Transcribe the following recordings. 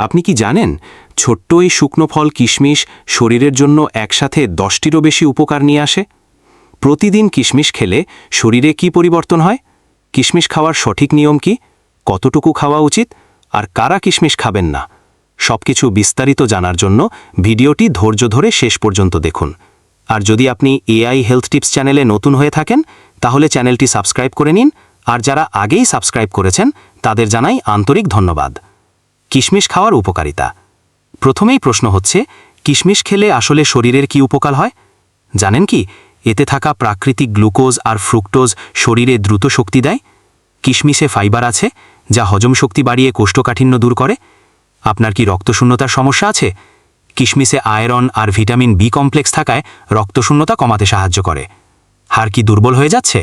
আপনি কি জানেন ছোট্ট এই শুকনো ফল কিশমিশ শরীরের জন্য একসাথে 10টিরও বেশি উপকার নিয়ে আসে? প্রতিদিন কিশমিশ খেলে শরীরে কি পরিবর্তন হয়? কিশমিশ খাওয়ার সঠিক নিয়ম কি? কতটুকু খাওয়া উচিত? আর কারা কিশমিশ খাবেন না? সবকিছু বিস্তারিত জানার জন্য ভিডিওটি ধৈর্য ধরে শেষ পর্যন্ত দেখুন। আর যদি আপনি এআই হেলথ টিপস চ্যানেলে নতুন হয়ে থাকেন তাহলে চ্যানেলটি সাবস্ক্রাইব করে নিন, আর যারা আগেই সাবস্ক্রাইব করেছেন তাদের জানাই আন্তরিক ধন্যবাদ। কিশমিশ খাওয়ার উপকারিতা। প্রথমেই প্রশ্ন হচ্ছে, কিশমিশ খেলে আসলে শরীরের কি উপকার হয়? জানেন কি এতে থাকা প্রাকৃতিক গ্লুকোজ আর ফ্রুক্টোজ শরীরে দ্রুত শক্তি দেয়। কিশমিশে ফাইবার আছে যা হজম শক্তি বাড়িয়ে কোষ্ঠকাঠিন্য দূর করে। আপনার কি রক্তশূন্যতার সমস্যা আছে? কিশমিশে আয়রন আর ভিটামিন বি কমপ্লেক্স থাকায় রক্তশূন্যতা কমাতে সাহায্য করে। হাড় কি দুর্বল হয়ে যাচ্ছে?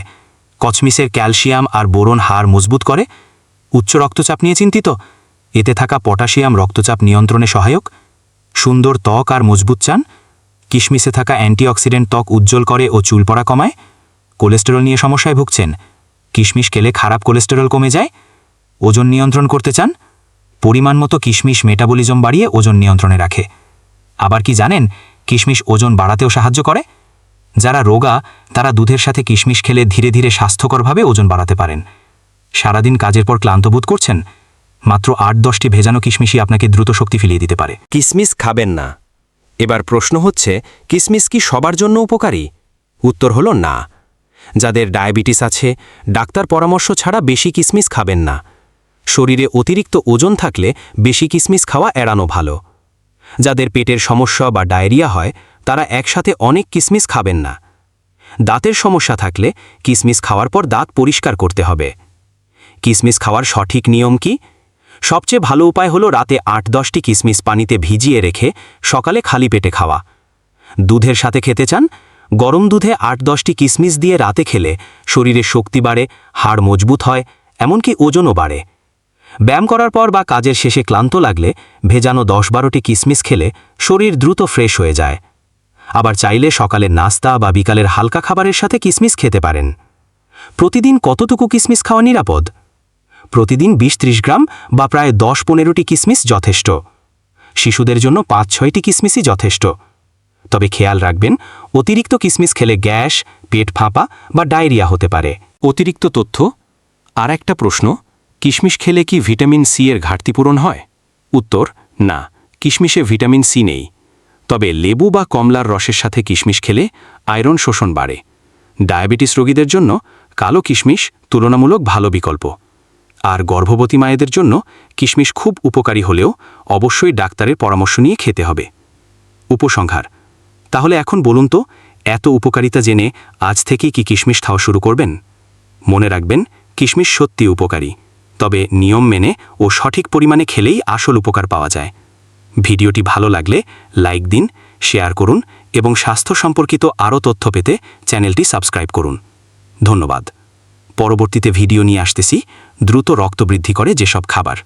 কচমিশের ক্যালসিয়াম আর বোরন হাড় মজবুত করে। উচ্চ রক্তচাপ নিয়ে চিন্তিত? এতে থাকা পটাশিয়াম রক্তচাপ নিয়ন্ত্রণে সহায়ক। সুন্দর ত্বক আর মজবুত চান? কিশমিশে থাকা অ্যান্টিঅক্সিডেন্ট ত্বক উজ্জ্বল করে ও চুল পড়া কমায়। কোলেস্টেরল নিয়ে সমস্যায় ভুগছেন? কিশমিশ খেলে খারাপ কোলেস্টেরল কমে যায়। ওজন নিয়ন্ত্রণ করতে চান? পরিমাণ মতো কিশমিশ মেটাবলিজম বাড়িয়ে ওজন নিয়ন্ত্রণে রাখে। আবার কি জানেন কিশমিশ ওজন বাড়াতেও সাহায্য করে? যারা রোগা তারা দুধের সাথে কিশমিশ খেলে ধীরে ধীরে স্বাস্থ্যকরভাবে ওজন বাড়াতে পারেন। সারাদিন কাজের পর ক্লান্ত বোধ করছেন? মাত্র 8-10টি ভেজানো কিশমিশই আপনাকে দ্রুত শক্তি ফিরিয়ে দিতে পারে। কিশমিশ খাবেন না। এবার প্রশ্ন হচ্ছে, কিশমিশ কি সবার জন্য উপকারী? উত্তর হলো না। যাদের ডায়াবেটিস আছে, ডাক্তার পরামর্শ ছাড়া বেশি কিশমিশ খাবেন না। শরীরে অতিরিক্ত ওজন থাকলে বেশি কিশমিশ খাওয়া এড়ানো ভালো। যাদের পেটের সমস্যা বা ডায়রিয়া হয় তারা একসাথে অনেক কিশমিশ খাবেন না। দাঁতের সমস্যা থাকলে কিশমিশ খাওয়ার পর দাঁত পরিষ্কার করতে হবে। কিশমিশ খাওয়ার সঠিক নিয়ম কি? সবচেয়ে ভালো উপায় হলো রাতে 8-10টি কিশমিশ পানিতে ভিজিয়ে রেখে সকালে খালি পেটে খাওয়া। দুধের সাথে খেতে চান? গরম দুধে 8-10টি কিশমিশ দিয়ে রাতে খেলে শরীরে শক্তি বাড়ে, হাড় মজবুত হয়, এমনকি ওজনও বাড়ে। ব্যায়াম করার পর বা কাজের শেষে ক্লান্ত লাগলে ভেজানো 10-12টি কিশমিশ খেলে শরীর দ্রুত ফ্রেশ হয়ে যায়। আবার চাইলে সকালের নাস্তা বা বিকালের হালকা খাবারের সাথে কিশমিশ খেতে পারেন। প্রতিদিন কতটুকু কিশমিশ খাওয়া নিরাপদ? প্রতিদিন 20-30 গ্রাম বা প্রায় 10-15টি কিশমিশ যথেষ্ট। শিশুদের জন্য 5-6টি কিশমিশই যথেষ্ট। তবে খেয়াল রাখবেন, অতিরিক্ত কিশমিশ খেলে গ্যাস, পেট ফাঁপা বা ডায়রিয়া হতে পারে। অতিরিক্ত তথ্য। আর একটা প্রশ্ন, কিশমিশ খেলে কি ভিটামিন সি এর ঘাটতি পূরণ হয়? উত্তর না, কিশমিশে ভিটামিন সি নেই। তবে লেবু বা কমলার রসের সাথে কিশমিশ খেলে আয়রন শোষণ বাড়ে। ডায়াবেটিস রোগীদের জন্য কালো কিশমিশ তুলনামূলক ভালো বিকল্প। আর গর্ভবতী মায়েদের জন্য কিশমিশ খুব উপকারী হলেও অবশ্যই ডাক্তারের পরামর্শ নিয়ে খেতে হবে। উপসংহার। তাহলে এখন বলুন তো, এত উপকারিতা জেনে আজ থেকেই কি কিশমিশ খাওয়া শুরু করবেন? মনে রাখবেন, কিশমিশ সত্যি উপকারী, তবে নিয়ম মেনে ও সঠিক পরিমাণে খেলেই আসল উপকার পাওয়া যায়। ভিডিওটি ভালো লাগলে লাইক দিন, শেয়ার করুন এবং স্বাস্থ্য সম্পর্কিত আরও তথ্য পেতে চ্যানেলটি সাবস্ক্রাইব করুন। ধন্যবাদ। পরবর্তীতে ভিডিও নিয়ে আসতেছি দ্রুত রক্ত বৃদ্ধি করে যেসব খাবার।